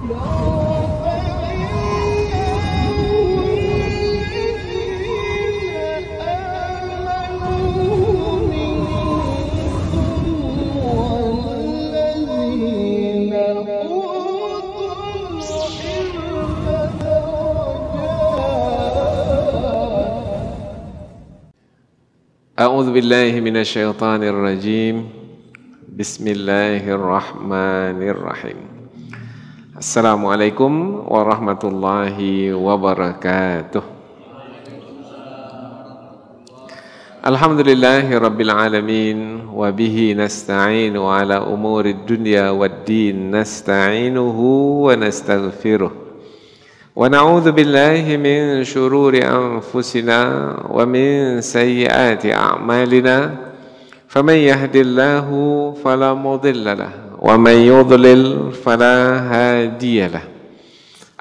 A'udzu billahi minasyaitonir rajim. Bismillahirrahmanirrahim. Assalamualaikum warahmatullahi wabarakatuh. Alhamdulillahi rabbil alamin wa bihi nasta'inu ala umurid dunya waddin nasta'inuhu wa nastaghfiruh. ونعوذ بالله من شرور أنفسنا ومن سيئات أعمالنا فمن يهد الله فلا مضل له ومن يضلل فلا هادي له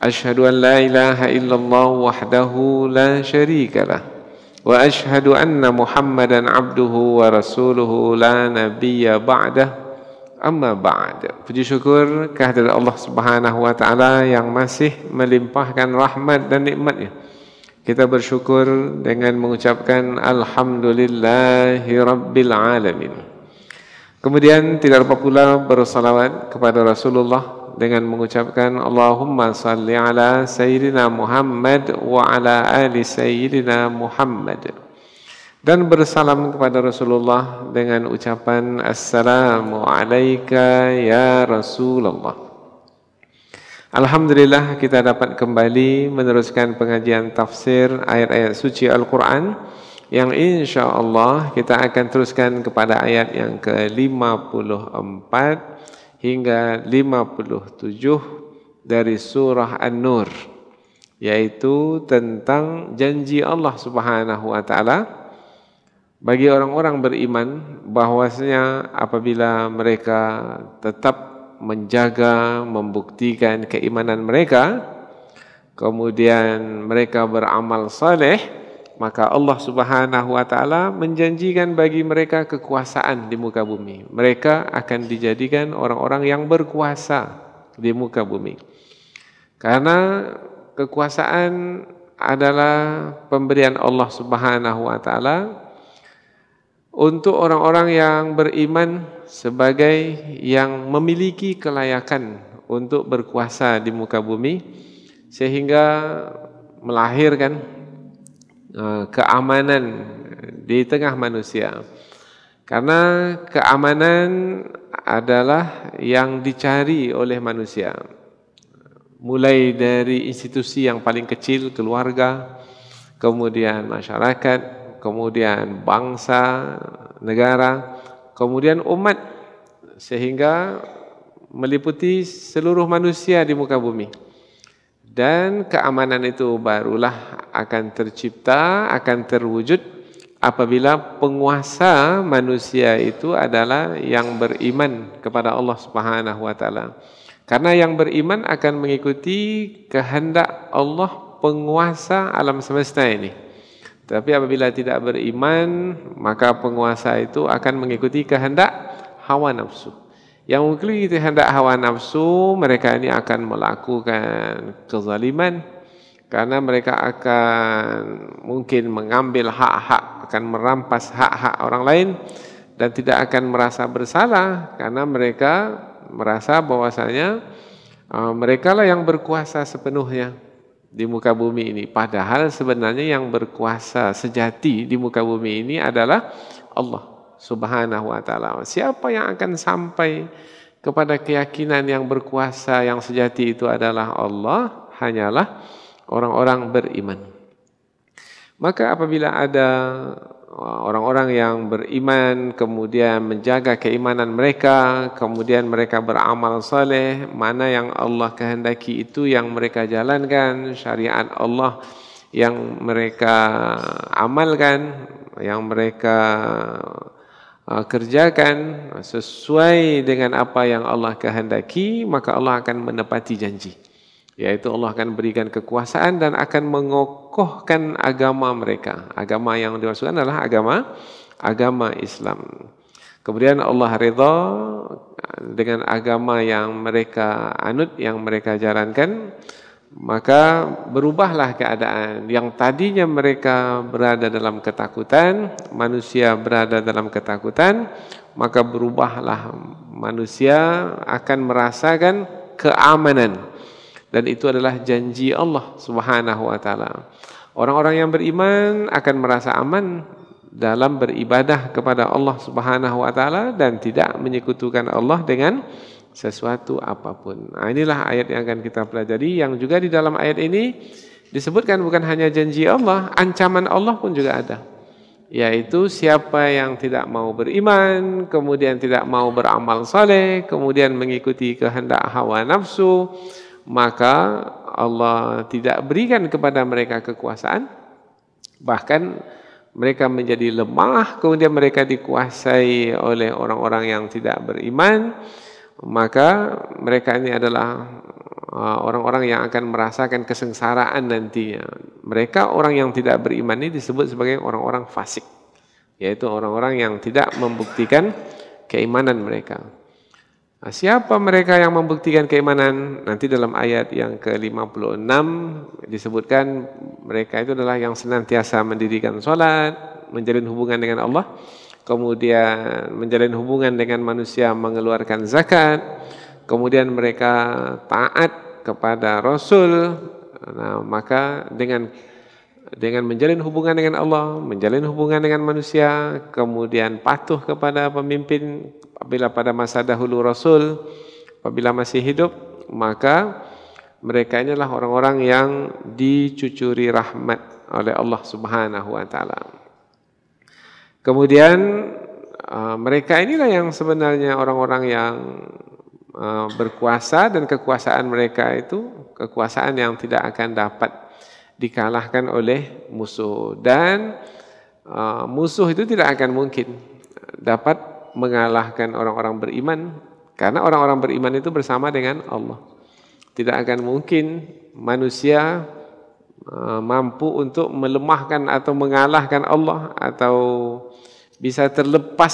أشهد أن لا إله إلا الله وحده لا شريك له وأشهد أن محمدا عبده ورسوله لا نبي بعده. Amma ba'd. Puji syukur kehadirat Allah Subhanahu wa taala yang masih melimpahkan rahmat dan nikmatnya. Kita bersyukur dengan mengucapkan alhamdulillahi rabbil alamin. Kemudian tidak lupa pula bersalawat kepada Rasulullah dengan mengucapkan Allahumma salli ala sayyidina Muhammad wa ala ali sayyidina Muhammad. Dan bersalam kepada Rasulullah dengan ucapan Assalamu alayka ya Rasulullah. Alhamdulillah kita dapat kembali meneruskan pengajian tafsir ayat-ayat suci Al-Quran yang insya-Allah kita akan teruskan kepada ayat yang ke-54 hingga 57 dari surah An-Nur, yaitu tentang janji Allah Subhanahu wa taala bagi orang-orang beriman bahwasanya apabila mereka tetap menjaga, membuktikan keimanan mereka, kemudian mereka beramal saleh, maka Allah Subhanahu wa taala menjanjikan bagi mereka kekuasaan di muka bumi. Mereka akan dijadikan orang-orang yang berkuasa di muka bumi. Karena kekuasaan adalah pemberian Allah Subhanahu wa taala untuk orang-orang yang beriman sebagai yang memiliki kelayakan untuk berkuasa di muka bumi, sehingga melahirkan keamanan di tengah manusia. Karena keamanan adalah yang dicari oleh manusia, mulai dari institusi yang paling kecil, keluarga, kemudian masyarakat, kemudian bangsa, negara, kemudian umat, sehingga meliputi seluruh manusia di muka bumi. Dan keamanan itu barulah akan tercipta, akan terwujud apabila penguasa manusia itu adalah yang beriman kepada Allah Subhanahu wa taala. Karena yang beriman akan mengikuti kehendak Allah penguasa alam semesta ini. Tapi apabila tidak beriman, maka penguasa itu akan mengikuti kehendak hawa nafsu. Yang mengikuti kehendak hawa nafsu, mereka ini akan melakukan kezaliman, karena mereka akan mungkin mengambil hak-hak, akan merampas hak-hak orang lain, dan tidak akan merasa bersalah, karena mereka merasa bahwasanya mereka lah yang berkuasa sepenuhnya di muka bumi ini. Padahal sebenarnya yang berkuasa sejati di muka bumi ini adalah Allah Subhanahu wa taala. Siapa yang akan sampai kepada keyakinan yang berkuasa yang sejati itu adalah Allah? Hanyalah orang-orang beriman. Maka apabila ada orang-orang yang beriman kemudian menjaga keimanan mereka, kemudian mereka beramal saleh, mana yang Allah kehendaki itu yang mereka jalankan, syariat Allah yang mereka amalkan, yang mereka kerjakan sesuai dengan apa yang Allah kehendaki, maka Allah akan menepati janji. Yaitu Allah akan berikan kekuasaan dan akan mengokohkan agama mereka. Agama yang dimaksudkan adalah agama Islam. Kemudian Allah ridha dengan agama yang mereka anut, yang mereka jalankan, maka berubahlah keadaan. Yang tadinya mereka berada dalam ketakutan, manusia berada dalam ketakutan, maka berubahlah manusia akan merasakan keamanan. Dan itu adalah janji Allah Subhanahu wa taala. Orang-orang yang beriman akan merasa aman dalam beribadah kepada Allah Subhanahu wa taala dan tidak menyekutukan Allah dengan sesuatu apapun. Nah, inilah ayat yang akan kita pelajari, yang juga di dalam ayat ini disebutkan bukan hanya janji Allah, ancaman Allah pun juga ada. Yaitu siapa yang tidak mau beriman, kemudian tidak mau beramal saleh, kemudian mengikuti kehendak hawa nafsu, maka Allah tidak berikan kepada mereka kekuasaan, bahkan mereka menjadi lemah, kemudian mereka dikuasai oleh orang-orang yang tidak beriman. Maka mereka ini adalah orang-orang yang akan merasakan kesengsaraan nantinya. Mereka orang yang tidak beriman ini disebut sebagai orang-orang fasik, yaitu orang-orang yang tidak membuktikan keimanan mereka. Nah, siapa mereka yang membuktikan keimanan? Nanti dalam ayat yang ke-56 disebutkan mereka itu adalah yang senantiasa mendirikan sholat, menjalin hubungan dengan Allah, kemudian menjalin hubungan dengan manusia, mengeluarkan zakat, kemudian mereka taat kepada Rasul. Nah, maka dengan menjalin hubungan dengan Allah, menjalin hubungan dengan manusia, kemudian patuh kepada pemimpin apabila pada masa dahulu Rasul, apabila masih hidup, maka mereka inilah orang-orang yang dicucuri rahmat oleh Allah Subhanahu wa taala. Kemudian mereka inilah yang sebenarnya orang-orang yang berkuasa, dan kekuasaan mereka itu kekuasaan yang tidak akan dapat dikalahkan oleh musuh. Dan musuh itu tidak akan mungkin dapat mengalahkan orang-orang beriman, karena orang-orang beriman itu bersama dengan Allah. Tidak akan mungkin manusia mampu untuk melemahkan atau mengalahkan Allah, atau bisa terlepas,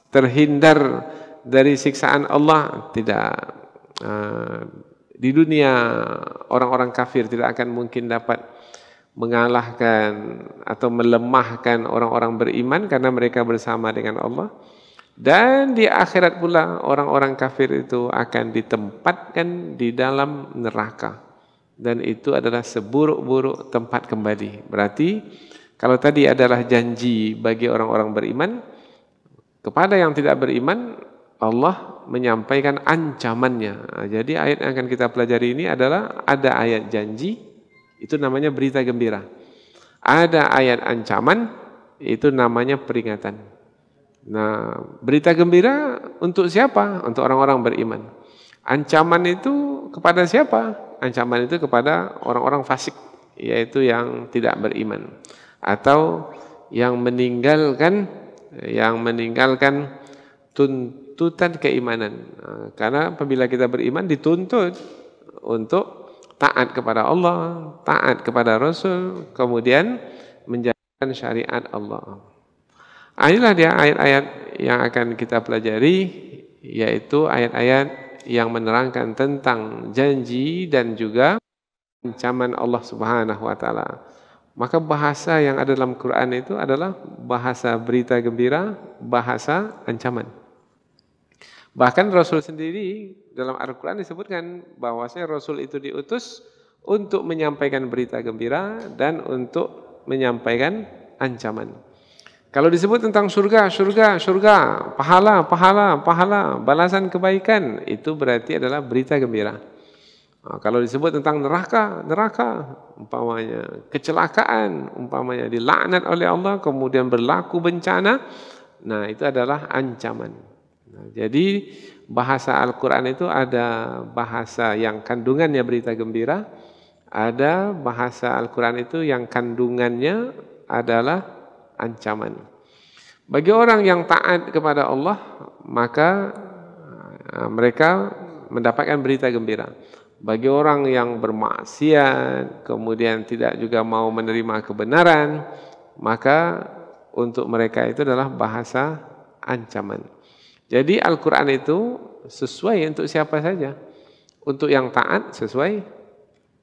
terhindar dari siksaan Allah. Tidak. Di dunia orang-orang kafir tidak akan mungkin dapat mengalahkan atau melemahkan orang-orang beriman, karena mereka bersama dengan Allah. Dan di akhirat pula orang-orang kafir itu akan ditempatkan di dalam neraka, dan itu adalah seburuk-buruk tempat kembali. Berarti kalau tadi adalah janji bagi orang-orang beriman, kepada yang tidak beriman Allah menyampaikan ancamannya. Jadi ayat yang akan kita pelajari ini adalah ada ayat janji, itu namanya berita gembira. Ada ayat ancaman, itu namanya peringatan. Nah, berita gembira untuk siapa? Untuk orang-orang beriman. Ancaman itu kepada siapa? Ancaman itu kepada orang-orang fasik, yaitu yang tidak beriman, atau yang meninggalkan tuntutan keimanan. Karena apabila kita beriman dituntut untuk taat kepada Allah, taat kepada Rasul, kemudian menjalankan syariat Allah. Inilah dia ayat-ayat yang akan kita pelajari, yaitu ayat-ayat yang menerangkan tentang janji dan juga ancaman Allah Subhanahu wa taala. Maka bahasa yang ada dalam Quran itu adalah bahasa berita gembira, bahasa ancaman. Bahkan Rasul sendiri dalam Al-Quran disebutkan bahwasanya Rasul itu diutus untuk menyampaikan berita gembira dan untuk menyampaikan ancaman. Kalau disebut tentang surga, pahala, balasan kebaikan, itu berarti adalah berita gembira. Kalau disebut tentang neraka, umpamanya kecelakaan, umpamanya dilaknat oleh Allah, kemudian berlaku bencana, nah itu adalah ancaman. Nah, jadi bahasa Al-Quran itu ada bahasa yang kandungannya berita gembira, ada bahasa Al-Quran itu yang kandungannya adalah ancaman. Bagi orang yang taat kepada Allah, maka mereka mendapatkan berita gembira. Bagi orang yang bermaksiat, kemudian tidak juga mau menerima kebenaran, maka untuk mereka itu adalah bahasa ancaman. Jadi Al-Quran itu sesuai untuk siapa saja. Untuk yang taat sesuai,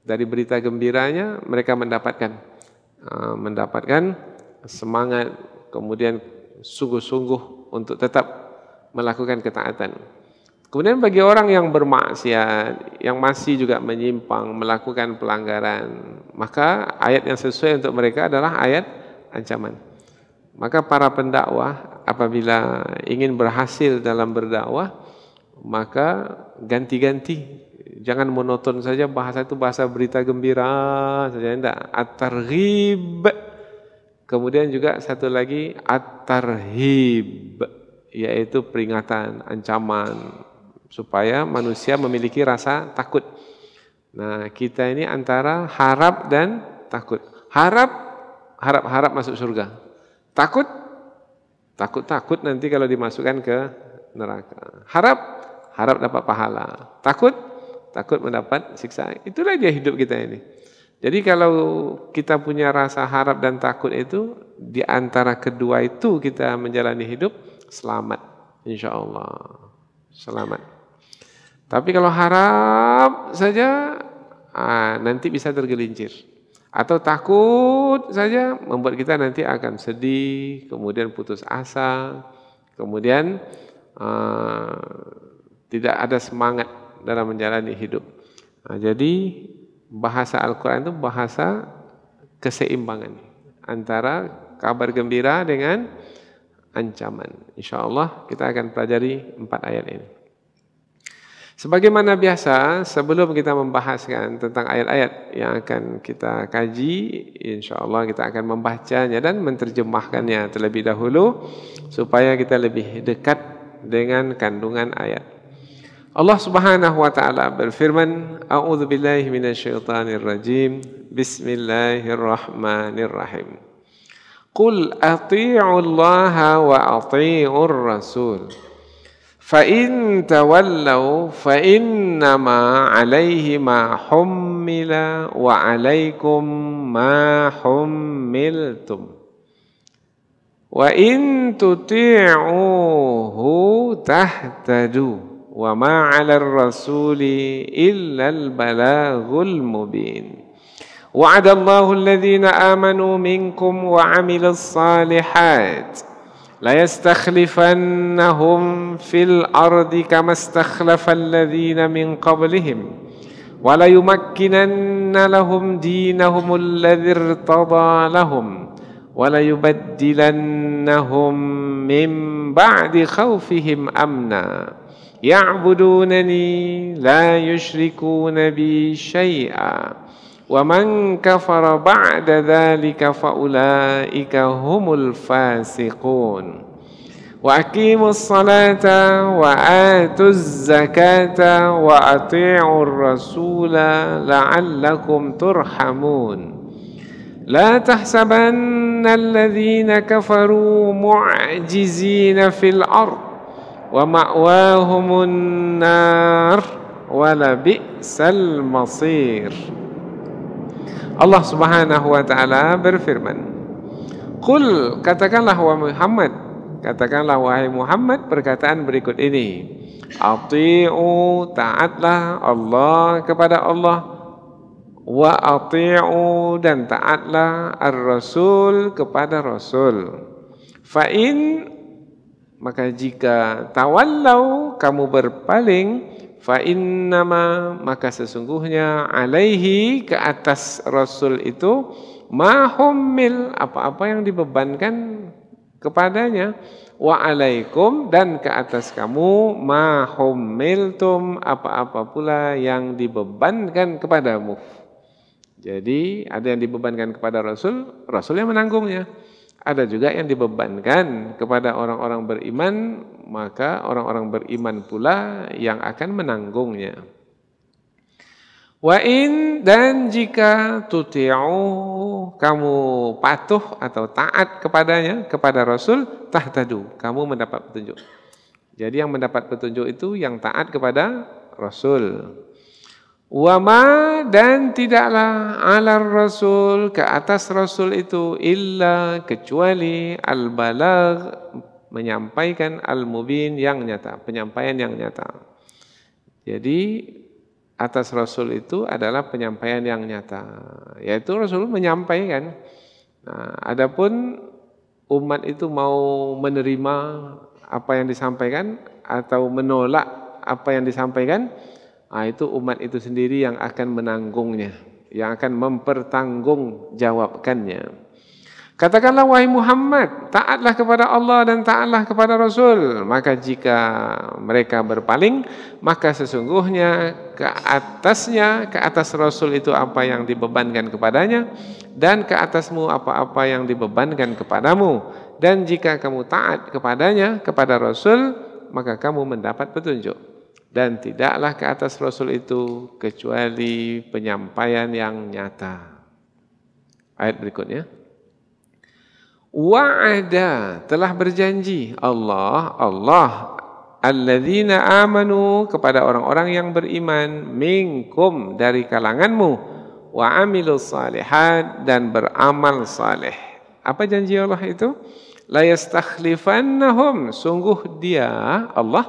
dari berita gembiranya mereka mendapatkan semangat, kemudian sungguh-sungguh untuk tetap melakukan ketaatan. Kemudian bagi orang yang bermaksiat, yang masih juga menyimpang, melakukan pelanggaran, maka ayat yang sesuai untuk mereka adalah ayat ancaman. Maka para pendakwah apabila ingin berhasil dalam berdakwah, maka ganti-ganti. Jangan monoton saja bahasa itu bahasa berita gembira saja, tidak. At-targhib. Kemudian juga satu lagi at-tarhib, yaitu peringatan, ancaman, supaya manusia memiliki rasa takut. Nah, kita ini antara harap dan takut. Harap masuk surga. Takut nanti kalau dimasukkan ke neraka. Harap dapat pahala. Takut mendapat siksa. Itulah dia hidup kita ini. Jadi kalau kita punya rasa harap dan takut itu, di antara kedua itu kita menjalani hidup, selamat. Insya Allah. Selamat. Tapi kalau harap saja, nanti bisa tergelincir. Atau takut saja membuat kita nanti akan sedih, kemudian putus asa, kemudian tidak ada semangat dalam menjalani hidup. Jadi bahasa Al-Quran itu bahasa keseimbangan antara kabar gembira dengan ancaman. Insya Allah kita akan pelajari 4 ayat ini. Sebagaimana biasa, sebelum kita membahaskan tentang ayat-ayat yang akan kita kaji, insya Allah kita akan membacanya dan menerjemahkannya terlebih dahulu supaya kita lebih dekat dengan kandungan ayat. Allah Subhanahu wa taala berfirman, A'udzu billahi minasyaitonir rajim. Bismillahirrahmanirrahim. Qul athi'u Allah wa athi'ur Rasul. Fa in tawallaw fa innama 'alaihi ma hummila wa 'alaikum ma hummiltum. Wa in tuti'uhu tahtadu. Wa ma 'alal rasuli illa al-balaghul mubin. Wa'adallahu alladhina amanu minkum wa 'amilus salihat la yastakhlifannahum fil ardi kama istakhlafa alladhina min qablihim wa la yumakkinanna lahum dinahum alladhi irtada lahum wa la yubaddilannahum min ba'di khawfihim amna ya'budunani la yushrikuna bi syai'a wa man kafara ba'da dhalika fa ulaika humul fasiqun wa aqimus salata wa atuz zakata wa ati'ur rasula la'allakum turhamun la tahsabanna alladhina kafaru mu'jizina fil ardh wa ma'wahumun nar wa la bi'sal masir. Allah Subhanahu wa taala berfirman, Qul, katakanlah wahai Muhammad perkataan berikut ini. Ati'u, taatlah Allah kepada Allah, wa ati'u, dan taatlah ar-rasul kepada Rasul. Fa'in, maka jika tawallau, kamu berpaling, fa innama, maka sesungguhnya alaihi, ke atas Rasul itu, ma hummil, apa-apa yang dibebankan kepadanya, wa alaikum, dan ke atas kamu, ma hummiltum, apa-apa pula yang dibebankan kepadamu. Jadi ada yang dibebankan kepada Rasul, Rasul yang menanggungnya. Ada juga yang dibebankan kepada orang-orang beriman, maka orang-orang beriman pula yang akan menanggungnya. Wa in, dan jika tuti'u, kamu patuh atau taat kepadanya, kepada Rasul, tahtadu, kamu mendapat petunjuk. Jadi yang mendapat petunjuk itu yang taat kepada Rasul. Wa ma, dan tidaklah alar Rasul, ke atas Rasul itu, illa, kecuali al-balagh, menyampaikan al-mubin yang nyata, penyampaian yang nyata. Jadi atas Rasul itu adalah penyampaian yang nyata, yaitu Rasul menyampaikan. Nah, adapun umat itu mau menerima apa yang disampaikan atau menolak apa yang disampaikan, itu umat itu sendiri yang akan menanggungnya, yang akan mempertanggungjawabkannya. Katakanlah wahai Muhammad, taatlah kepada Allah dan taatlah kepada Rasul. Maka jika mereka berpaling, maka sesungguhnya ke atas Rasul itu apa yang dibebankan kepadanya, dan ke atasmu apa-apa yang dibebankan kepadamu. Dan jika kamu taat kepadanya, kepada Rasul, maka kamu mendapat petunjuk. Dan tidaklah ke atas Rasul itu kecuali penyampaian yang nyata. Ayat berikutnya. Wa'ada, telah berjanji Allah alladzina amanu, kepada orang-orang yang beriman, minkum, dari kalanganmu, wa amilus salihat, dan beramal saleh. Apa janji Allah itu? La yastakhlifannahum, sungguh dia Allah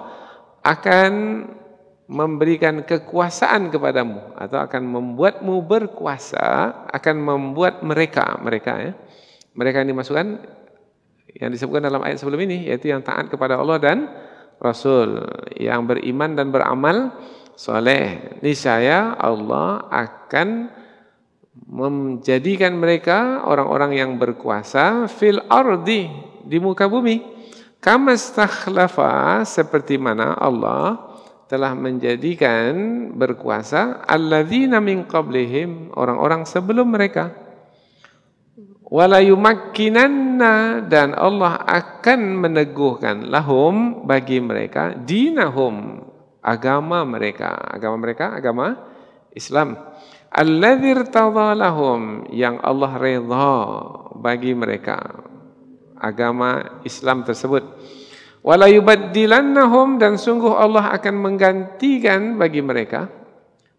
akan memberikan kekuasaan kepadamu, atau akan membuatmu berkuasa, akan membuat mereka ya. Mereka yang dimasukkan, yang disebutkan dalam ayat sebelum ini, yaitu yang taat kepada Allah dan Rasul, yang beriman dan beramal soleh. Niscaya Allah akan menjadikan mereka orang-orang yang berkuasa fil ardi, di muka bumi. Kama stakhlafa, seperti mana Allah telah menjadikan berkuasa alladzina min qablihim, orang-orang sebelum mereka. Wala yumakkinanna, dan Allah akan meneguhkan lahum, bagi mereka, dinahum, agama mereka Islam, alladzi irtadha lahum, yang Allah redha bagi mereka, agama Islam tersebut. Wala yubaddilannahum, dan sungguh Allah akan menggantikan bagi mereka,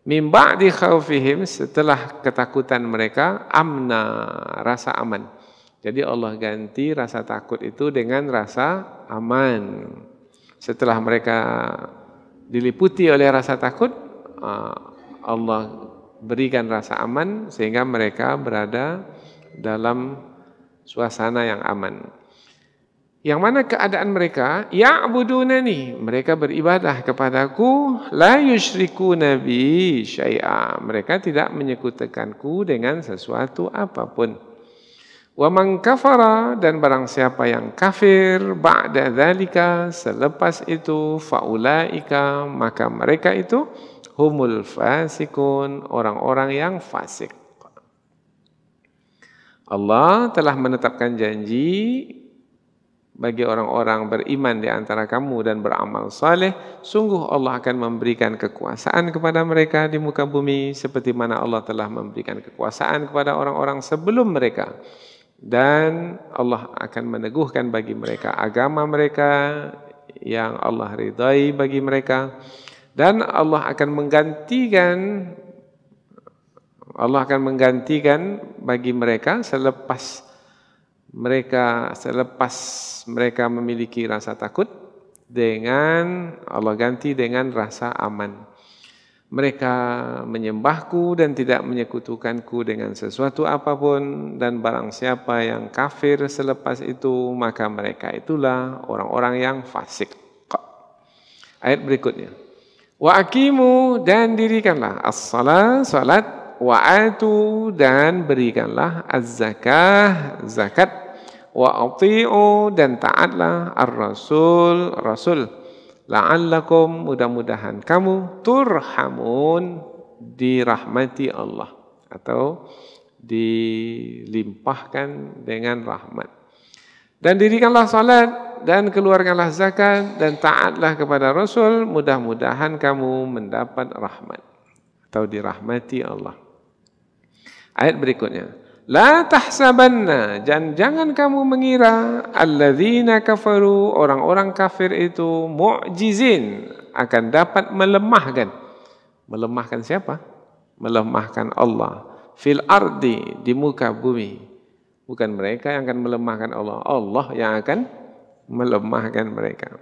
min ba'di khaufihim, setelah ketakutan mereka, amna, rasa aman. Jadi Allah ganti rasa takut itu dengan rasa aman. Setelah mereka diliputi oleh rasa takut, Allah berikan rasa aman sehingga mereka berada dalam suasana yang aman. Yang mana keadaan mereka, ya'budunani, mereka beribadah kepadaku, la yusyrikuna bi syai'a, mereka tidak menyekutukanku dengan sesuatu apapun. Wa man kafara, dan barang siapa yang kafir, ba'da dzalika, selepas itu, faulaika, maka mereka itu humul fasikun, orang-orang yang fasik. Allah telah menetapkan janji bagi orang-orang beriman di antara kamu dan beramal saleh, sungguh Allah akan memberikan kekuasaan kepada mereka di muka bumi, seperti mana Allah telah memberikan kekuasaan kepada orang-orang sebelum mereka. Dan Allah akan meneguhkan bagi mereka agama mereka yang Allah ridai bagi mereka. Dan Allah akan menggantikan bagi mereka selepas mereka memiliki rasa takut, dengan Allah ganti dengan rasa aman. Mereka menyembahku dan tidak menyekutukanku dengan sesuatu apapun, dan barang siapa yang kafir selepas itu, maka mereka itulah orang-orang yang fasik. Ayat berikutnya. Wa aqimu, dan dirikanlah as-salat, salat, wa atu, dan berikanlah az-zakah, zakat, wa ati'u, dan taatlah ar-rasul, rasul, la'allakum, mudah-mudahan kamu, turhamun, dirahmati Allah, atau dilimpahkan dengan rahmat. Dan dirikanlah salat, dan keluarkanlah zakat, dan taatlah kepada Rasul, mudah-mudahan kamu mendapat rahmat, atau dirahmati Allah. Ayat berikutnya. La tahsabanna, jangan kamu mengira, alladzina kafaru, orang-orang kafir itu, mu'jizin, akan dapat melemahkan. Melemahkan siapa? Melemahkan Allah. Fil ardi, di muka bumi. Bukan mereka yang akan melemahkan Allah, Allah yang akan melemahkan mereka.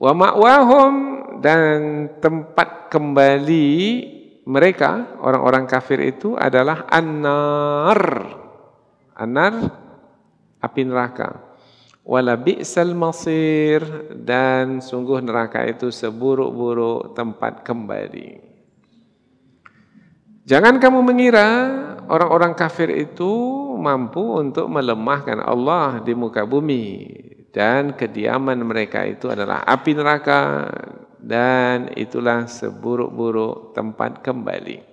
Wa ma'wahum, dan tempat kembali mereka orang-orang kafir itu adalah an-nar. An-nar, api neraka. Wala bi'sal masir, dan sungguh neraka itu seburuk-buruk tempat kembali. Jangan kamu mengira orang-orang kafir itu mampu untuk melemahkan Allah di muka bumi, dan kediaman mereka itu adalah api neraka, dan itulah seburuk-buruk tempat kembali.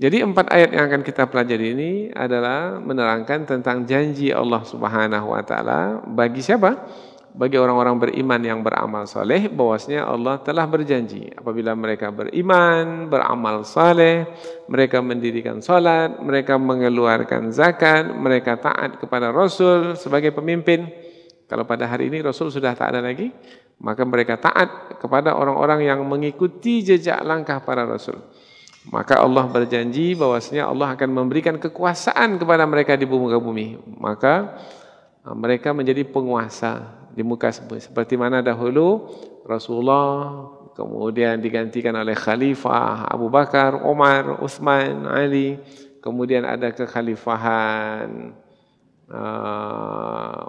Jadi 4 ayat yang akan kita pelajari ini adalah menerangkan tentang janji Allah Subhanahu wa taala bagi siapa? Bagi orang-orang beriman yang beramal saleh, bahwasanya Allah telah berjanji apabila mereka beriman, beramal saleh, mereka mendirikan salat, mereka mengeluarkan zakat, mereka taat kepada Rasul sebagai pemimpin. Kalau pada hari ini Rasul sudah tak ada lagi, maka mereka taat kepada orang-orang yang mengikuti jejak langkah para Rasul. Maka Allah berjanji bahwasanya Allah akan memberikan kekuasaan kepada mereka di muka bumi. Maka mereka menjadi penguasa di muka bumi. Seperti mana dahulu Rasulullah kemudian digantikan oleh Khalifah Abu Bakar, Umar, Utsman, Ali. Kemudian ada kekhalifahan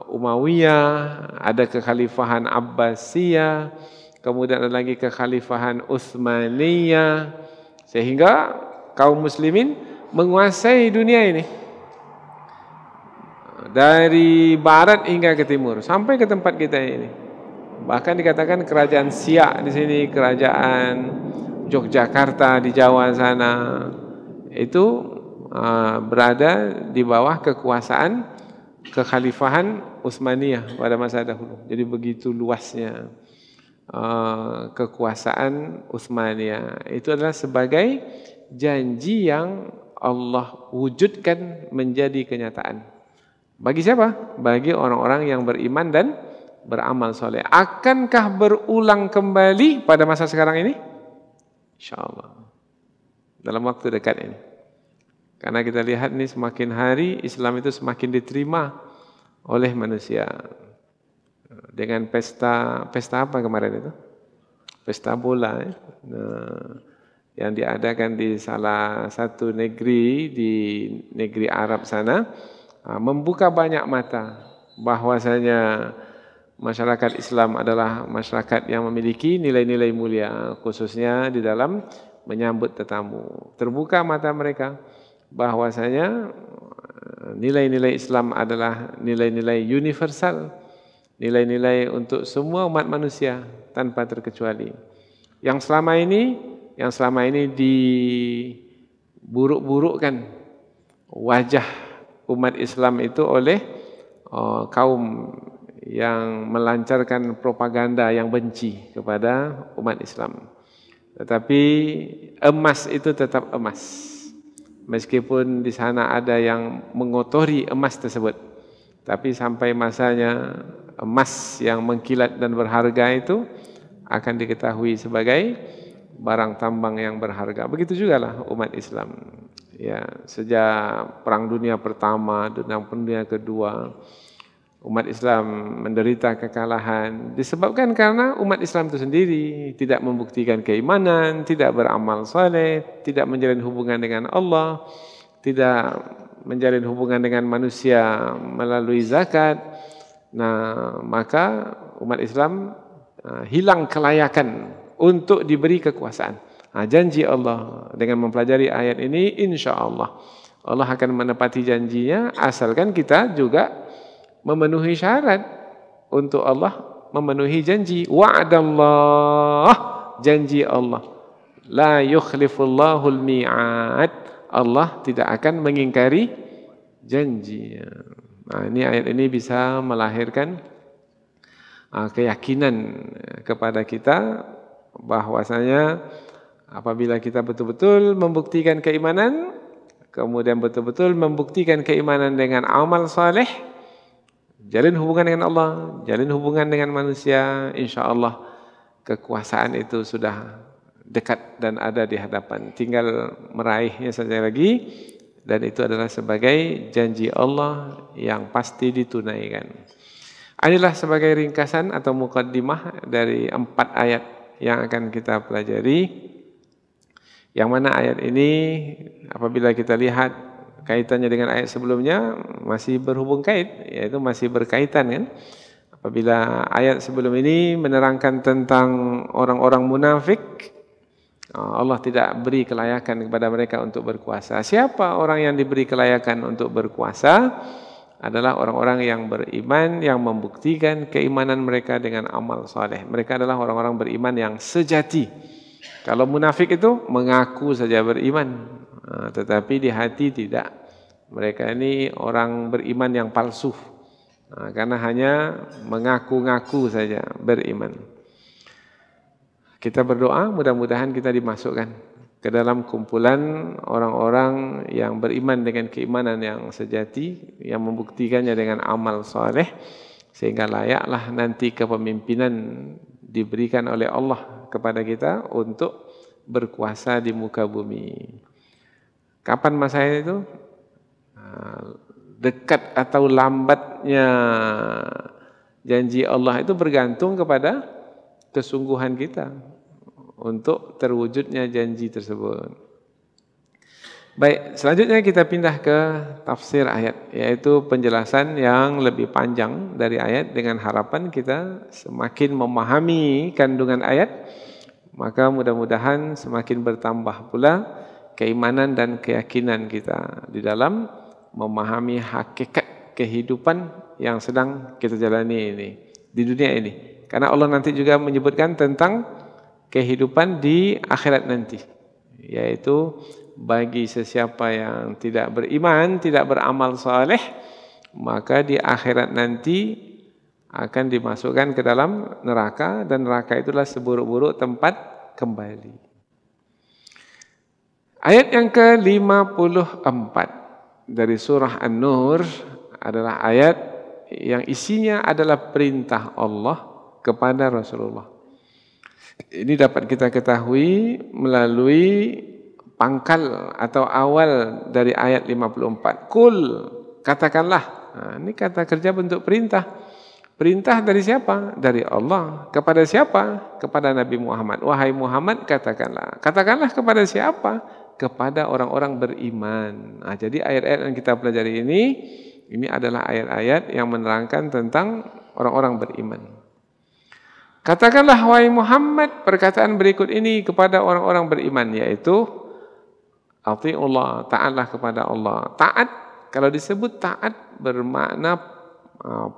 Umayyah, ada kekhalifahan Abbasiyah, kemudian ada lagi kekhalifahan Utsmaniyah, sehingga kaum muslimin menguasai dunia ini dari barat hingga ke timur sampai ke tempat kita ini. Bahkan dikatakan kerajaan Siak di sini, kerajaan Yogyakarta di Jawa sana itu berada di bawah kekuasaan kekhalifahan Utsmaniyah pada masa dahulu. Jadi begitu luasnya kekuasaan Utsmaniyah. Itu adalah sebagai janji yang Allah wujudkan menjadi kenyataan. Bagi siapa? Bagi orang-orang yang beriman dan beramal soleh. Akankah berulang kembali pada masa sekarang ini? InsyaAllah. Dalam waktu dekat ini. Karena kita lihat ini semakin hari Islam itu semakin diterima oleh manusia. Dengan pesta apa kemarin itu? Pesta bola ya? Yang diadakan di salah satu negeri di negeri Arab sana, membuka banyak mata bahwasanya masyarakat Islam adalah masyarakat yang memiliki nilai-nilai mulia, khususnya di dalam menyambut tetamu. Terbuka mata mereka bahwasanya nilai-nilai Islam adalah nilai-nilai universal, nilai-nilai untuk semua umat manusia tanpa terkecuali. Yang selama ini diburuk-burukkan wajah umat Islam itu oleh kaum yang melancarkan propaganda yang benci kepada umat Islam. Tetapi emas itu tetap emas. Meskipun di sana ada yang mengotori emas tersebut, tapi sampai masanya emas yang mengkilat dan berharga itu akan diketahui sebagai barang tambang yang berharga. Begitu juga lah umat Islam. Ya, sejak Perang Dunia Pertama dan Perang Dunia Kedua, umat Islam menderita kekalahan disebabkan karena umat Islam itu sendiri tidak membuktikan keimanan, tidak beramal saleh, tidak menjalin hubungan dengan Allah, tidak menjalin hubungan dengan manusia melalui zakat. Nah, maka umat Islam hilang kelayakan untuk diberi kekuasaan. Janji Allah dengan mempelajari ayat ini, insya Allah Allah akan menepati janjinya asalkan kita juga memenuhi syarat untuk Allah memenuhi janji. Wa'adallah, janji Allah. La yukhlifullahul mi'ad. Allah tidak akan mengingkari janji. Nah, ini ayat ini bisa melahirkan keyakinan kepada kita bahwasanya apabila kita betul-betul membuktikan keimanan, kemudian betul-betul membuktikan keimanan dengan amal saleh, jalin hubungan dengan Allah, jalin hubungan dengan manusia, insya Allah kekuasaan itu sudah dekat dan ada di hadapan. Tinggal meraihnya saja lagi, dan itu adalah sebagai janji Allah yang pasti ditunaikan. Inilah sebagai ringkasan atau muqaddimah dari 4 ayat yang akan kita pelajari. Yang mana ayat ini apabila kita lihat kaitannya dengan ayat sebelumnya masih berhubung kait, yaitu masih berkaitan kan. Apabila ayat sebelum ini menerangkan tentang orang-orang munafik, Allah tidak beri kelayakan kepada mereka untuk berkuasa. Siapa orang yang diberi kelayakan untuk berkuasa? Adalah orang-orang yang beriman, yang membuktikan keimanan mereka dengan amal saleh. Mereka adalah orang-orang beriman yang sejati. Kalau munafik itu mengaku saja beriman, tetapi di hati tidak. Mereka ini orang beriman yang palsu, karena hanya mengaku-ngaku saja beriman. Kita berdoa mudah-mudahan kita dimasukkan ke dalam kumpulan orang-orang yang beriman dengan keimanan yang sejati, yang membuktikannya dengan amal soleh, sehingga layaklah nanti kepemimpinan diberikan oleh Allah kepada kita untuk berkuasa di muka bumi. Kapan masanya itu? Dekat atau lambatnya janji Allah itu bergantung kepada kesungguhan kita untuk terwujudnya janji tersebut. Baik, selanjutnya kita pindah ke tafsir ayat, yaitu penjelasan yang lebih panjang dari ayat dengan harapan kita semakin memahami kandungan ayat, maka mudah-mudahan semakin bertambah pula keimanan dan keyakinan kita di dalam memahami hakikat kehidupan yang sedang kita jalani ini di dunia ini. Karena Allah nanti juga menyebutkan tentang kehidupan di akhirat nanti, yaitu bagi sesiapa yang tidak beriman, tidak beramal saleh, maka di akhirat nanti akan dimasukkan ke dalam neraka, dan neraka itulah seburuk-buruk tempat kembali. Ayat yang ke-54 dari surah An-Nur adalah ayat yang isinya adalah perintah Allah kepada Rasulullah. Ini dapat kita ketahui melalui pangkal atau awal dari ayat 54. Kul, katakanlah. Nah, ini kata kerja bentuk perintah. Perintah dari siapa? Dari Allah. Kepada siapa? Kepada Nabi Muhammad. Wahai Muhammad, katakanlah. Katakanlah kepada siapa? Kepada orang-orang beriman. Nah, jadi ayat-ayat yang kita pelajari ini adalah ayat-ayat yang menerangkan tentang orang-orang beriman. Katakanlah wahai Muhammad perkataan berikut ini kepada orang-orang beriman, yaitu atiullah, taatlah kepada Allah. Taat, kalau disebut taat bermakna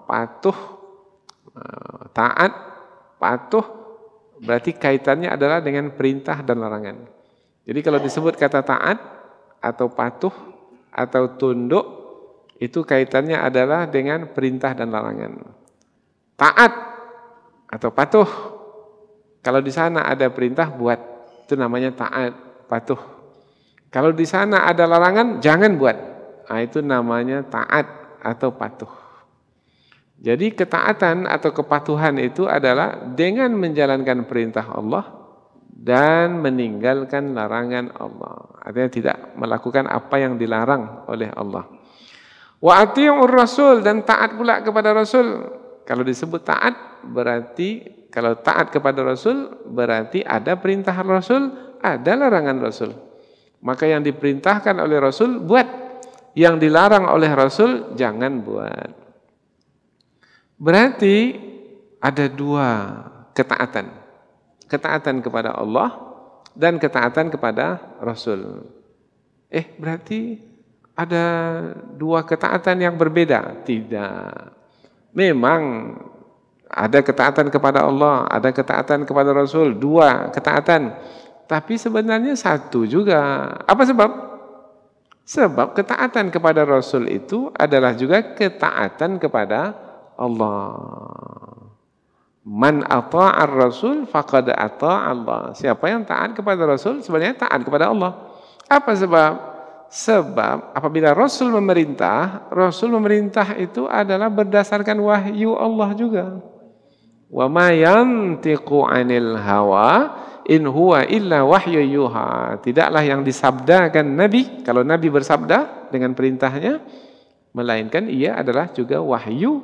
patuh. Taat, patuh berarti kaitannya adalah dengan perintah dan larangan. Jadi kalau disebut kata taat atau patuh atau tunduk, itu kaitannya adalah dengan perintah dan larangan. Taat atau patuh, kalau di sana ada perintah buat, itu namanya taat, patuh. Kalau di sana ada larangan jangan buat, nah, itu namanya taat atau patuh. Jadi ketaatan atau kepatuhan itu adalah dengan menjalankan perintah Allah dan meninggalkan larangan Allah. Artinya tidak melakukan apa yang dilarang oleh Allah. Wa atii'ur rasul, dan taat pula kepada Rasul. Kalau disebut taat berarti, kalau taat kepada Rasul berarti ada perintah Rasul, ada larangan Rasul. Maka yang diperintahkan oleh Rasul buat, yang dilarang oleh Rasul jangan buat. Berarti ada dua ketaatan. Ketaatan kepada Allah dan ketaatan kepada Rasul. Berarti ada dua ketaatan yang berbeda? Tidak. Memang ada ketaatan kepada Allah, ada ketaatan kepada Rasul, dua ketaatan. Tapi sebenarnya satu juga. Apa sebab? Sebab ketaatan kepada Rasul itu adalah juga ketaatan kepada Allah. Man ata'ar Rasul faqad ata'a Allah. Siapa yang taat kepada Rasul sebenarnya taat kepada Allah. Apa sebab? Sebab apabila Rasul memerintah itu adalah berdasarkan wahyu Allah juga. Wa ma yantiqu 'anil hawa in huwa illa wahyu yuha. Tidaklah yang disabdakan Nabi, kalau Nabi bersabda dengan perintahnya, melainkan ia adalah juga wahyu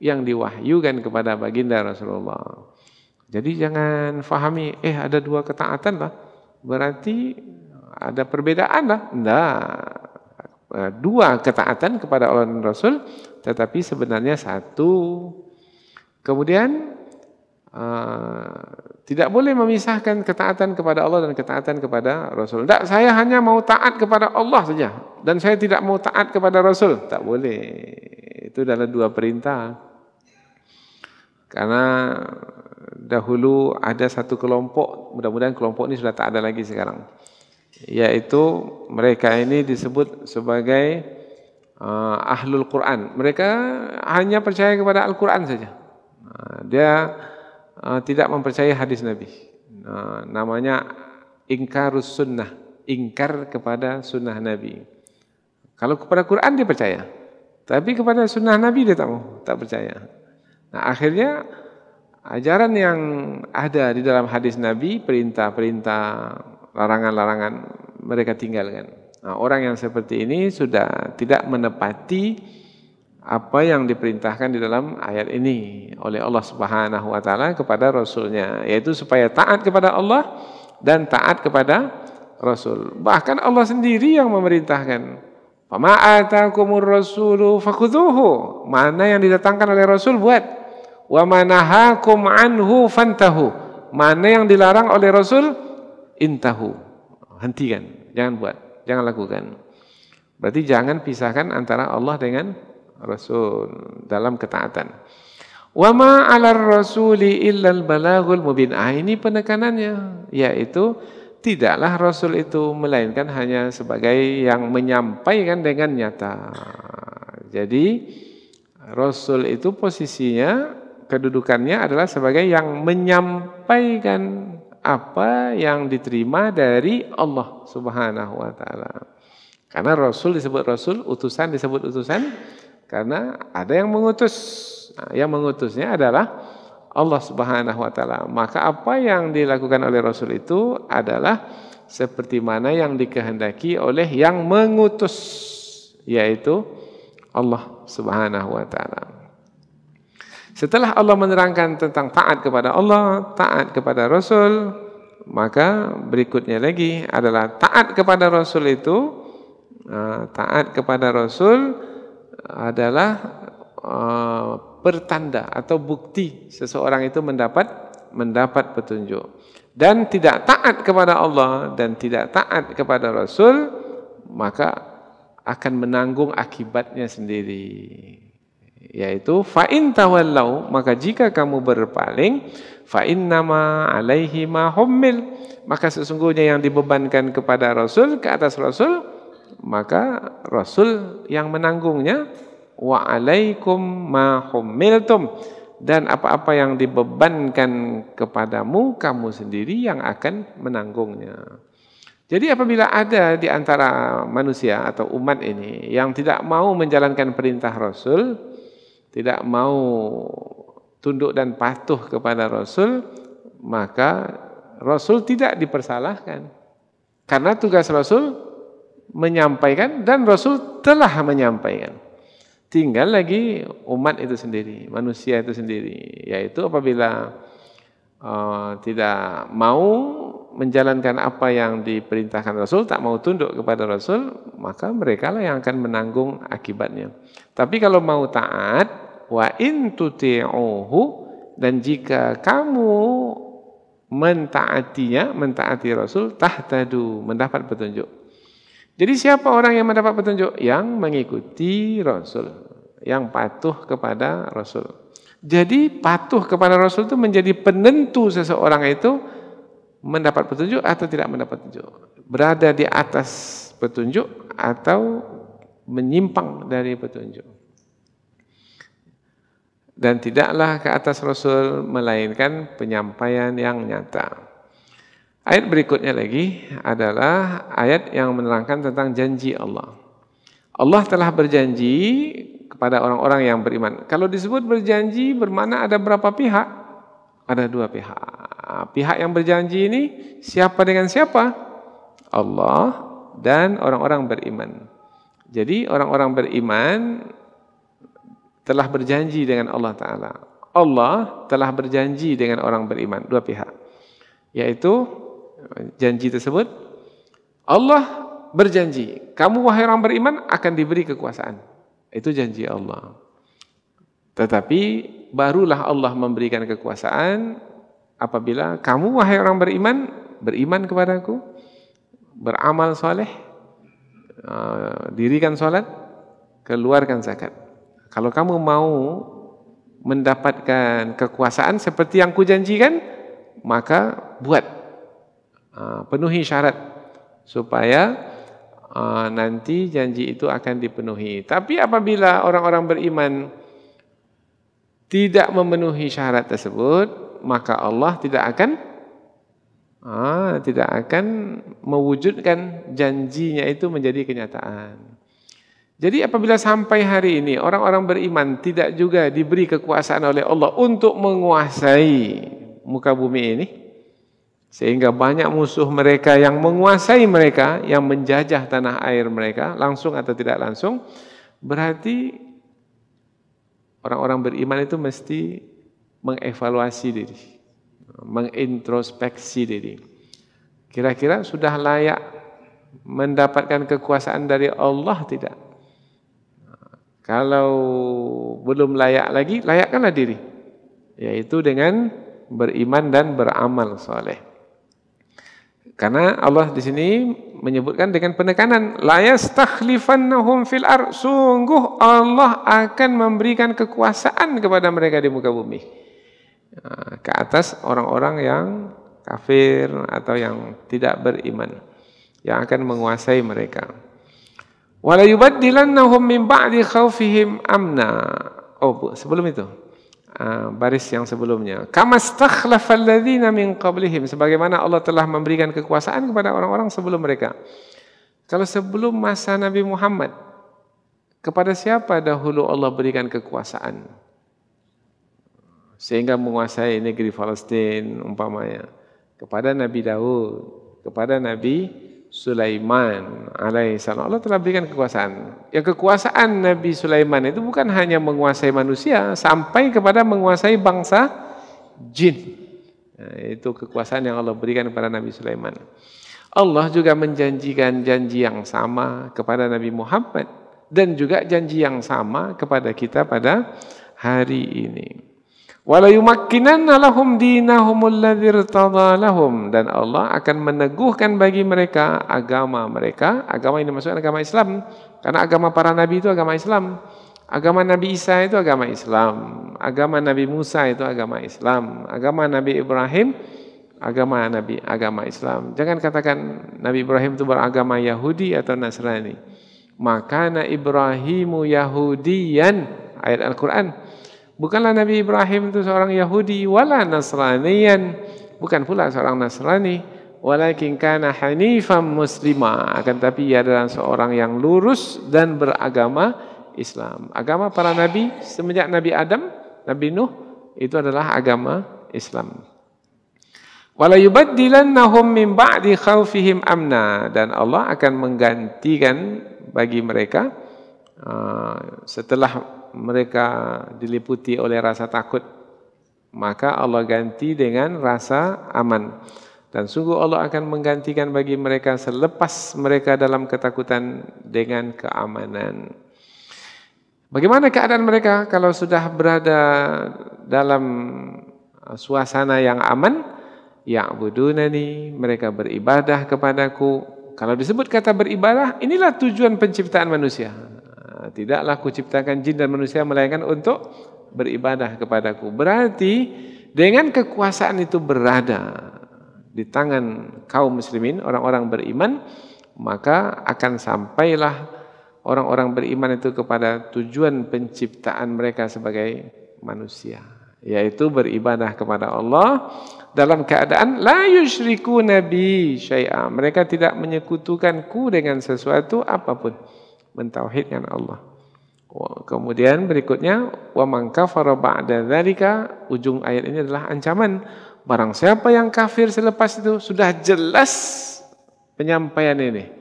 yang diwahyukan kepada baginda Rasulullah. Jadi jangan fahami, ada dua ketaatan lah, berarti ada perbedaan lah. Enggak. Dua ketaatan kepada Allah dan Rasul, tetapi sebenarnya satu. Kemudian tidak boleh memisahkan ketaatan kepada Allah dan ketaatan kepada Rasul. Tidak, saya hanya mau taat kepada Allah saja dan saya tidak mau taat kepada Rasul. Tak boleh. Itu adalah dua perintah. Karena dahulu ada satu kelompok, mudah-mudahan kelompok ini sudah tak ada lagi sekarang, yaitu mereka ini disebut sebagai ahlul Quran. Mereka hanya percaya kepada Al-Quran saja. Dia tidak mempercayai hadis Nabi. Namanya ingkarus sunnah, ingkar kepada sunnah Nabi. Kalau kepada Quran dia percaya, tapi kepada sunnah Nabi dia tak percaya. Nah, akhirnya ajaran yang ada di dalam hadis Nabi, perintah-perintah, larangan-larangan, mereka tinggalkan. Nah, orang yang seperti ini sudah tidak menepati apa yang diperintahkan di dalam ayat ini oleh Allah Subhanahu wa taala kepada Rasulnya, yaitu supaya taat kepada Allah dan taat kepada Rasul. Bahkan Allah sendiri yang memerintahkan, "Fama atakumur rasulu fakhudhuhu." Mana yang didatangkan oleh Rasul buat. "Wa manahakum anhu fantahu." Mana yang dilarang oleh Rasul, intahu. Hentikan, jangan buat, jangan lakukan. Berarti jangan pisahkan antara Allah dengan Rasul dalam ketaatan. Wa ma 'alar rasuli illal balaghul mubin. Ini penekanannya, yaitu tidaklah Rasul itu melainkan hanya sebagai yang menyampaikan dengan nyata. Jadi Rasul itu posisinya, kedudukannya adalah sebagai yang menyampaikan apa yang diterima dari Allah Subhanahu wa taala. Karena Rasul disebut Rasul, utusan disebut utusan, karena ada yang mengutus. Nah, yang mengutusnya adalah Allah Subhanahu wa taala. Maka apa yang dilakukan oleh Rasul itu adalah seperti mana yang dikehendaki oleh yang mengutus, yaitu Allah Subhanahu wa taala. Setelah Allah menerangkan tentang taat kepada Allah, taat kepada Rasul, maka berikutnya lagi adalah taat kepada Rasul itu, taat kepada Rasul adalah pertanda atau bukti seseorang itu mendapat petunjuk. Dan tidak taat kepada Allah dan tidak taat kepada Rasul, maka akan menanggung akibatnya sendiri. Yaitu fa in tawallau, maka jika kamu berpaling, fa innama alaihi ma hummil, maka sesungguhnya yang dibebankan kepada Rasul, ke atas Rasul, maka Rasul yang menanggungnya. Wa alaikum ma hummiltum, dan apa-apa yang dibebankan kepadamu, kamu sendiri yang akan menanggungnya. Jadi apabila ada di antara manusia atau umat ini yang tidak mau menjalankan perintah Rasul, tidak mau tunduk dan patuh kepada Rasul, maka Rasul tidak dipersalahkan. Karena tugas Rasul menyampaikan dan Rasul telah menyampaikan. Tinggal lagi umat itu sendiri, manusia itu sendiri. Yaitu apabila tidak mau menjalankan apa yang diperintahkan Rasul, tak mau tunduk kepada Rasul, maka mereka lah yang akan menanggung akibatnya. Tapi kalau mau taat, wa in tuti'uhu, dan jika kamu mentaati Rasul, tahtadu, mendapat petunjuk. Jadi siapa orang yang mendapat petunjuk? Yang mengikuti Rasul, yang patuh kepada Rasul. Jadi patuh kepada Rasul itu menjadi penentu seseorang itu mendapat petunjuk atau tidak mendapat petunjuk. Berada di atas petunjuk atau menyimpang dari petunjuk. Dan tidaklah ke atas Rasul melainkan penyampaian yang nyata. Ayat berikutnya lagi adalah ayat yang menerangkan tentang janji Allah. Allah telah berjanji kepada orang-orang yang beriman. Kalau disebut berjanji, bermakna ada berapa pihak? Ada dua pihak. Pihak yang berjanji ini siapa dengan siapa? Allah dan orang-orang beriman. Jadi orang-orang beriman telah berjanji dengan Allah Ta'ala. Allah telah berjanji dengan orang beriman, dua pihak. Yaitu janji tersebut, Allah berjanji, kamu wahai orang beriman akan diberi kekuasaan. Itu janji Allah. Tetapi barulah Allah memberikan kekuasaan apabila kamu wahai orang beriman kepadaku, beramal soleh, dirikan salat, keluarkan zakat. Kalau kamu mau mendapatkan kekuasaan seperti yang kujanjikan, maka buat, penuhi syarat supaya nanti janji itu akan dipenuhi. Tapi apabila orang-orang beriman tidak memenuhi syarat tersebut, maka Allah tidak akan mewujudkan janjinya itu menjadi kenyataan. Jadi apabila sampai hari ini orang-orang beriman tidak juga diberi kekuasaan oleh Allah untuk menguasai muka bumi ini, sehingga banyak musuh mereka yang menguasai mereka, yang menjajah tanah air mereka, langsung atau tidak langsung, berarti orang-orang beriman itu mesti mengevaluasi diri, mengintrospeksi diri. Kira-kira sudah layak mendapatkan kekuasaan dari Allah tidak? Kalau belum layak lagi, layakkanlah diri, yaitu dengan beriman dan beramal soleh. Karena Allah di sini menyebutkan dengan penekanan, la yastakhlifannahum fil ardh, sungguh Allah akan memberikan kekuasaan kepada mereka di muka bumi, ke atas orang-orang yang kafir atau yang tidak beriman, yang akan menguasai mereka. Wala yubaddilannahum min ba'di khaufihim amna. Oh, sebelum itu, baris yang sebelumnya, kama stakhlafal ladzina min qablihim, sebagaimana Allah telah memberikan kekuasaan kepada orang-orang sebelum mereka. Kalau sebelum masa Nabi Muhammad, kepada siapa dahulu Allah berikan kekuasaan sehingga menguasai negeri Palestin umpamanya? Kepada Nabi Daud, kepada Nabi Sulaiman alaihissalam. Allah telah berikan kekuasaan. Ya, kekuasaan Nabi Sulaiman itu bukan hanya menguasai manusia, sampai kepada menguasai bangsa jin. Nah, itu kekuasaan yang Allah berikan kepada Nabi Sulaiman. Allah juga menjanjikan janji yang sama kepada Nabi Muhammad dan juga janji yang sama kepada kita pada hari ini. Wala yumakkinanna lahum dinahumul ladzi irtadha lahum, dan Allah akan meneguhkan bagi mereka agama mereka. Agama ini maksudnya agama Islam, karena agama para nabi itu agama Islam. Agama Nabi Isa itu agama Islam, agama Nabi Musa itu agama Islam, agama Nabi Ibrahim agama Islam. Jangan katakan Nabi Ibrahim itu beragama Yahudi atau Nasrani. Makana Ibrahimu Yahudiyan, ayat Al-Quran. Bukanlah Nabi Ibrahim itu seorang Yahudi, wala Nasraniyan, bukan pula seorang Nasrani, walakin kana hanifan muslima, akan tapi ia adalah seorang yang lurus dan beragama Islam. Agama para nabi semenjak Nabi Adam, Nabi Nuh, itu adalah agama Islam. Wala yubaddilannahum min ba'di khaufihim amna, dan Allah akan menggantikan bagi mereka setelah mereka diliputi oleh rasa takut, maka Allah ganti dengan rasa aman. Dan sungguh Allah akan menggantikan bagi mereka selepas mereka dalam ketakutan dengan keamanan. Bagaimana keadaan mereka kalau sudah berada dalam suasana yang aman? Ya'budunani, mereka beribadah kepadaku. Kalau disebut kata beribadah, inilah tujuan penciptaan manusia. Tidaklah kuciptakan jin dan manusia melainkan untuk beribadah kepadaku. Berarti dengan kekuasaan itu berada di tangan kaum muslimin, orang-orang beriman, maka akan sampailah orang-orang beriman itu kepada tujuan penciptaan mereka sebagai manusia, yaitu beribadah kepada Allah dalam keadaan la yusyriku nabi syai'a, mereka tidak menyekutukanku dengan sesuatu apapun, mentauhidkan Allah. Kemudian berikutnya, wa man kafara ba'da dzalika, ujung ayat ini adalah ancaman. Barang siapa yang kafir selepas itu, sudah jelas penyampaian ini.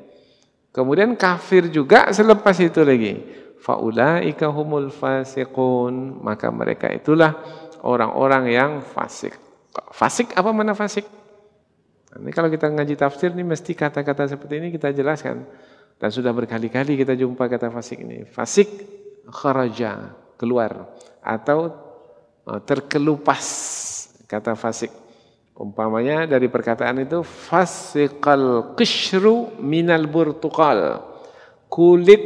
Kemudian kafir juga selepas itu lagi. faulaika humul fasiqun, maka mereka itulah orang-orang yang fasik. Fasik apa mana fasik? Ini kalau kita ngaji tafsir ini mesti kata-kata seperti ini kita jelaskan. Dan sudah berkali-kali kita jumpa kata fasik ini. Fasik kharaja, keluar atau terkelupas, kata fasik. Umpamanya dari perkataan itu fasiqal qishru minal burtuqal. Kulit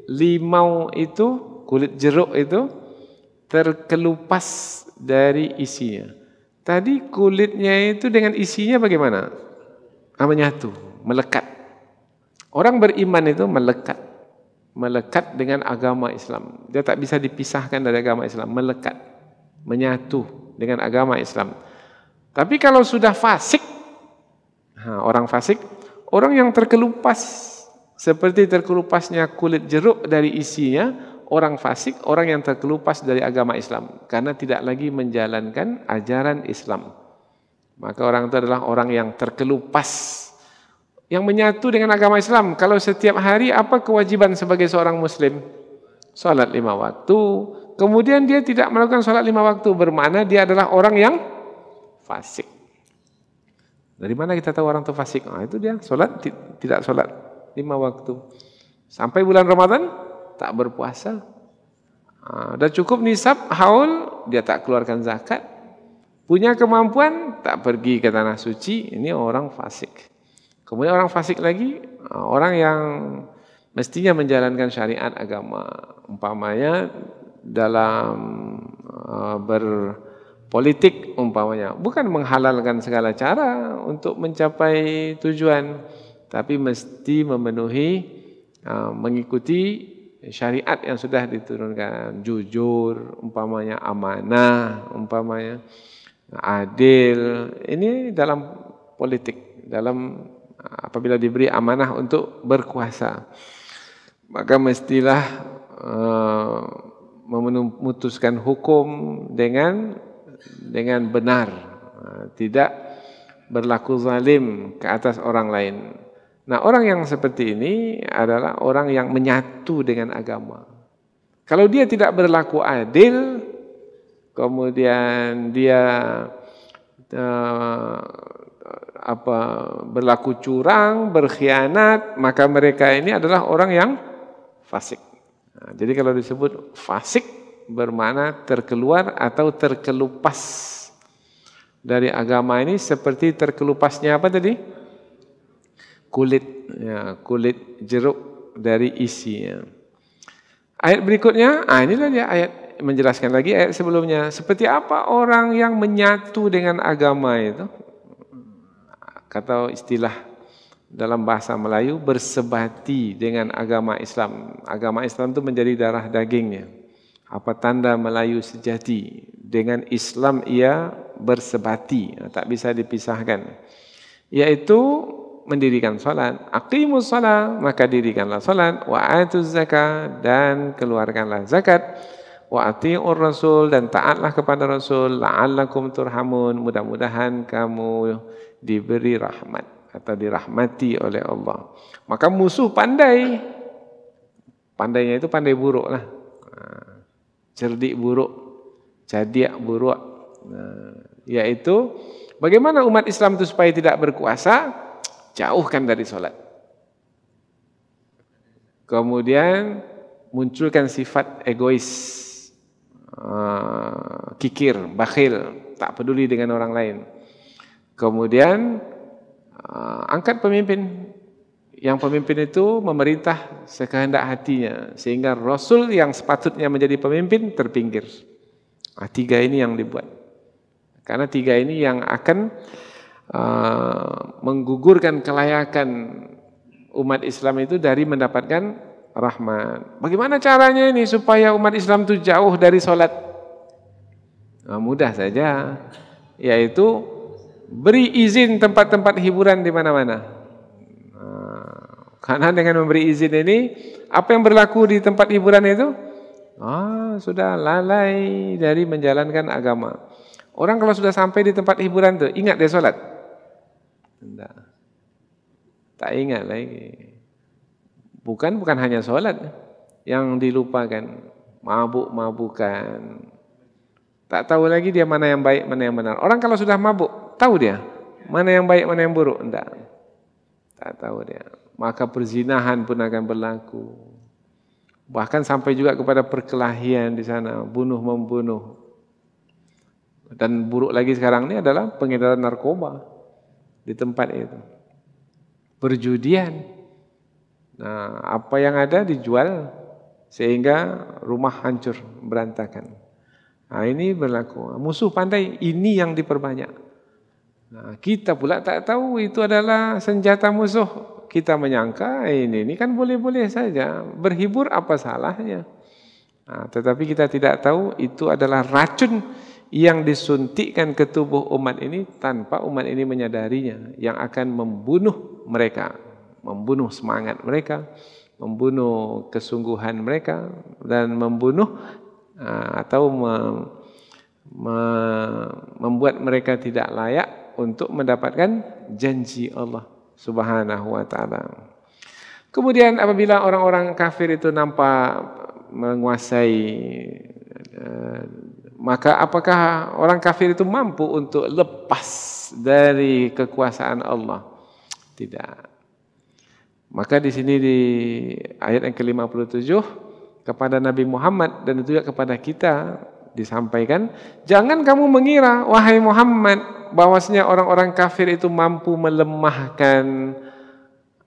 limau itu, kulit jeruk itu terkelupas dari isinya. Tadi kulitnya itu dengan isinya bagaimana? Menyatu, melekat. Orang beriman itu melekat. Melekat dengan agama Islam. Dia tak bisa dipisahkan dari agama Islam. Melekat, menyatu dengan agama Islam. Tapi kalau sudah fasik, orang fasik, orang yang terkelupas, seperti terkelupasnya kulit jeruk dari isinya, orang fasik, orang yang terkelupas dari agama Islam. Karena tidak lagi menjalankan ajaran Islam. Maka orang itu adalah orang yang terkelupas, yang menyatu dengan agama Islam. Kalau setiap hari, apa kewajiban sebagai seorang Muslim? Salat 5 waktu. Kemudian dia tidak melakukan salat 5 waktu, bermakna dia adalah orang yang fasik. Dari mana kita tahu orang itu fasik? Itu dia salat tidak salat 5 waktu. Sampai bulan Ramadan tak berpuasa. Dah cukup nisab haul, dia tak keluarkan zakat. Punya kemampuan, tak pergi ke tanah suci. Ini orang fasik. Kemudian orang fasik lagi, orang yang mestinya menjalankan syariat agama. Umpamanya dalam berpolitik, umpamanya bukan menghalalkan segala cara untuk mencapai tujuan, tapi mesti memenuhi, mengikuti syariat yang sudah diturunkan, jujur, umpamanya amanah, umpamanya adil. Ini dalam politik, dalam apabila diberi amanah untuk berkuasa, maka mestilah memutuskan hukum dengan benar, tidak berlaku zalim ke atas orang lain. Nah, orang yang seperti ini adalah orang yang menyatu dengan agama. Kalau dia tidak berlaku adil, kemudian dia berlaku curang, berkhianat, maka mereka ini adalah orang yang fasik. Nah, jadi kalau disebut fasik bermakna terkeluar atau terkelupas dari agama ini, seperti terkelupasnya apa tadi? Kulit, ya, kulit jeruk dari isinya. Ayat berikutnya, inilah dia ayat menjelaskan lagi ayat sebelumnya. Seperti apa orang yang menyatu dengan agama itu? Kata istilah dalam bahasa Melayu, bersebati dengan agama Islam. Agama Islam itu menjadi darah dagingnya. Apa tanda Melayu sejati? Dengan Islam ia bersebati, tak bisa dipisahkan. Yaitu mendirikan salat, aqimus salat, maka dirikanlah salat, wa atuz zakat, dan keluarkanlah zakat, wa atiur rasul, dan taatlah kepada Rasul, la'allakum turhamun, mudah-mudahan kamu diberi rahmat atau dirahmati oleh Allah. Maka musuh pandai, pandainya itu pandai buruk lah, cerdik buruk, jadiak buruk, yaitu bagaimana umat Islam itu supaya tidak berkuasa? Jauhkan dari sholat. Kemudian munculkan sifat egois, kikir, bakhil, tak peduli dengan orang lain. Kemudian angkat pemimpin. Yang pemimpin itu memerintah sekehendak hatinya, sehingga Rasul yang sepatutnya menjadi pemimpin terpinggir. 3 ini yang dibuat. Karena 3 ini yang akan menggugurkan kelayakan umat Islam itu dari mendapatkan rahmat. Bagaimana caranya ini supaya umat Islam itu jauh dari sholat? Mudah saja, yaitu beri izin tempat-tempat hiburan di mana-mana. Karena dengan memberi izin ini, apa yang berlaku di tempat hiburan itu? Sudah lalai dari menjalankan agama. Orang kalau sudah sampai di tempat hiburan itu, ingat dia sholat? Tidak. Tak ingat lagi. Bukan hanya sholat. yang dilupakan, mabuk-mabukan. Tak tahu lagi dia mana yang baik, mana yang benar. Orang kalau sudah mabuk, tahu dia mana yang baik, mana yang buruk? Enggak. Tak tahu dia. Maka perzinahan pun akan berlaku. Bahkan sampai juga kepada perkelahian di sana, bunuh-membunuh. Dan buruk lagi sekarang ini adalah pengedaran narkoba di tempat itu. Perjudian. Nah, apa yang ada dijual sehingga rumah hancur, berantakan. Nah, ini berlaku. Musuh pandai, ini yang diperbanyak. Nah, kita pula tak tahu itu adalah senjata musuh. Kita menyangka ini kan boleh-boleh saja. Berhibur apa salahnya? Nah, tetapi kita tidak tahu itu adalah racun yang disuntikkan ke tubuh umat ini tanpa umat ini menyadarinya, yang akan membunuh mereka, membunuh semangat mereka, membunuh kesungguhan mereka, dan membunuh atau membuat mereka tidak layak untuk mendapatkan janji Allah Subhanahu wa taala. Kemudian apabila orang-orang kafir itu nampak menguasai, maka apakah orang kafir itu mampu untuk lepas dari kekuasaan Allah? Tidak. Maka di sini di ayat yang ke-57 kepada Nabi Muhammad dan juga kepada kita disampaikan, jangan kamu mengira wahai Muhammad bahwasanya orang-orang kafir itu mampu melemahkan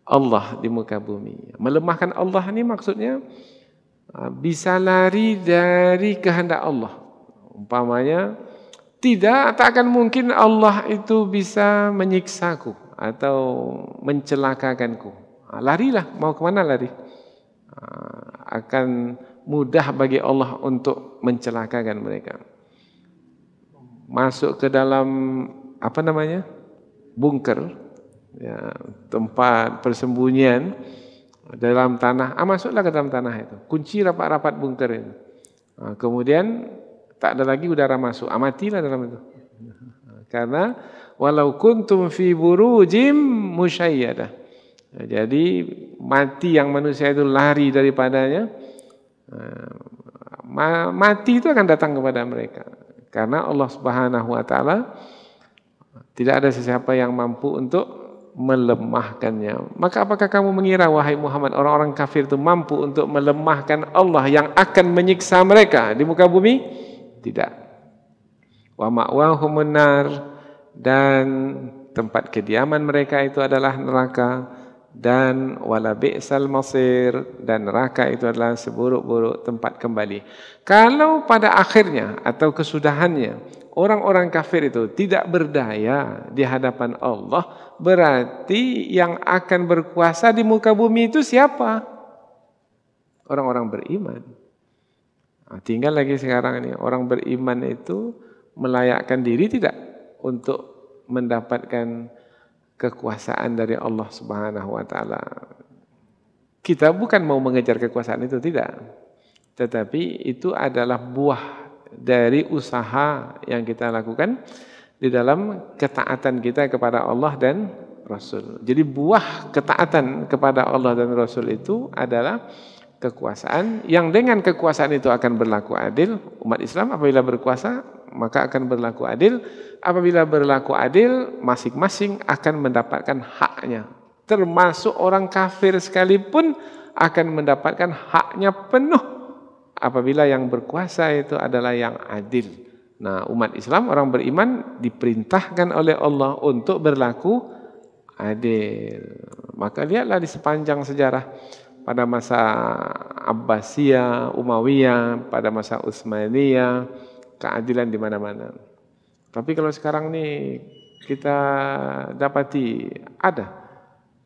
Allah di muka bumi. Melemahkan Allah ini maksudnya bisa lari dari kehendak Allah. Umpamanya, tak akan mungkin Allah itu bisa menyiksaku atau mencelakakanku. Larilah, mau kemana lari? Akan mudah bagi Allah untuk mencelakakan mereka. Masuk ke dalam bunker, ya, tempat persembunyian dalam tanah. Masuklah ke dalam tanah itu. Kunci rapat-rapat bunker itu. Kemudian tak ada lagi udara masuk. Matilah dalam itu. Karena walau kuntum fi burujim musyayyadah. Jadi mati yang manusia itu lari daripadanya, mati itu akan datang kepada mereka. Karena Allah Subhanahu wa taala tidak ada sesiapa yang mampu untuk melemahkannya. Maka apakah kamu mengira wahai Muhammad orang-orang kafir itu mampu untuk melemahkan Allah yang akan menyiksa mereka di muka bumi? Tidak. Wa ma'wahumun nar, dan tempat kediaman mereka itu adalah neraka, dan wala bi'sal masir, dan neraka itu adalah seburuk-buruk tempat kembali. Kalau pada akhirnya atau kesudahannya orang-orang kafir itu tidak berdaya di hadapan Allah, berarti yang akan berkuasa di muka bumi itu siapa? Orang-orang beriman. Tinggal lagi sekarang ini, orang beriman itu melayakkan diri tidak untuk mendapatkan kekuasaan dari Allah Subhanahu wa taala. Kita bukan mau mengejar kekuasaan itu, tidak. Tetapi itu adalah buah dari usaha yang kita lakukan di dalam ketaatan kita kepada Allah dan Rasul. Jadi buah ketaatan kepada Allah dan Rasul itu adalah kekuasaan, yang dengan kekuasaan itu akan berlaku adil. Umat Islam apabila berkuasa maka akan berlaku adil. Apabila berlaku adil, masing-masing akan mendapatkan haknya. Termasuk orang kafir sekalipun akan mendapatkan haknya penuh apabila yang berkuasa itu adalah yang adil. Nah, umat Islam, orang beriman diperintahkan oleh Allah untuk berlaku adil. Maka lihatlah di sepanjang sejarah, pada masa Abbasiyah, Umayyah, pada masa Utsmaniyah, keadilan di mana-mana. Tapi kalau sekarang nih kita dapati ada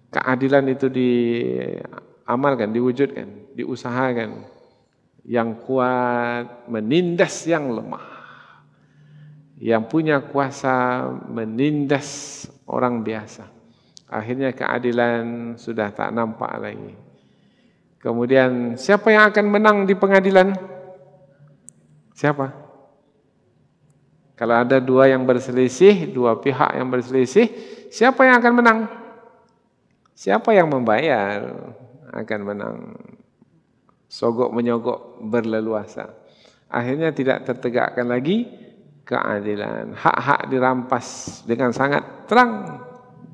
keadilan itu diamalkan, diwujudkan, diusahakan. Yang kuat menindas yang lemah. Yang punya kuasa menindas orang biasa. Akhirnya keadilan sudah tak nampak lagi. Kemudian siapa yang akan menang di pengadilan? Siapa? Kalau ada dua yang berselisih, dua pihak yang berselisih, siapa yang akan menang? Siapa yang membayar akan menang. sogok menyogok berleluasa. Akhirnya tidak tertegakkan lagi keadilan. Hak-hak dirampas dengan sangat terang.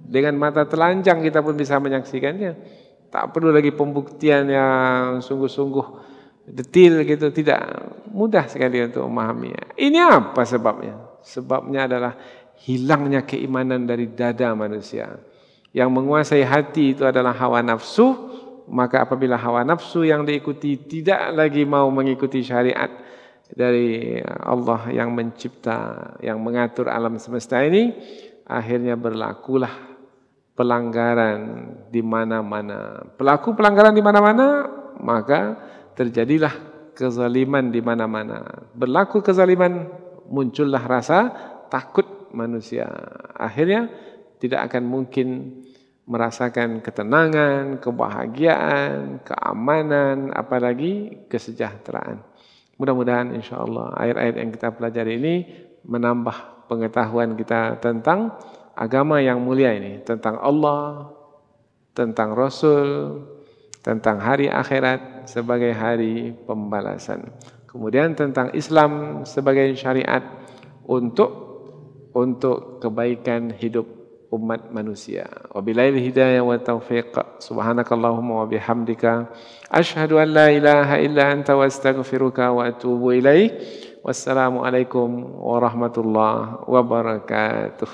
Dengan mata telanjang kita pun bisa menyaksikannya. Tak perlu lagi pembuktian yang sungguh-sungguh detil gitu. Tidak, mudah sekali untuk memahaminya. Ini apa sebabnya? Sebabnya adalah hilangnya keimanan dari dada manusia. Yang menguasai hati itu adalah hawa nafsu. Maka apabila hawa nafsu yang diikuti tidak lagi mau mengikuti syariat dari Allah yang mencipta, yang mengatur alam semesta ini, akhirnya berlakulah pelanggaran di mana-mana. Pelaku pelanggaran di mana-mana, maka terjadilah kezaliman di mana-mana. Berlaku kezaliman, muncullah rasa takut manusia. Akhirnya tidak akan mungkin merasakan ketenangan, kebahagiaan, keamanan, apalagi kesejahteraan. Mudah-mudahan insyaAllah ayat-ayat yang kita pelajari ini menambah pengetahuan kita tentang agama yang mulia ini. Tentang Allah, tentang Rasul, tentang hari akhirat sebagai hari pembalasan. Kemudian tentang Islam sebagai syariat untuk kebaikan hidup umat manusia. Wabillahi hidayah wa taufiq. Subhanakallahumma wa bihamdika asyhadu an la ilaha illa anta wa astaghfiruka wa atubu ilaik. Wassalamualaikum warahmatullahi wabarakatuh.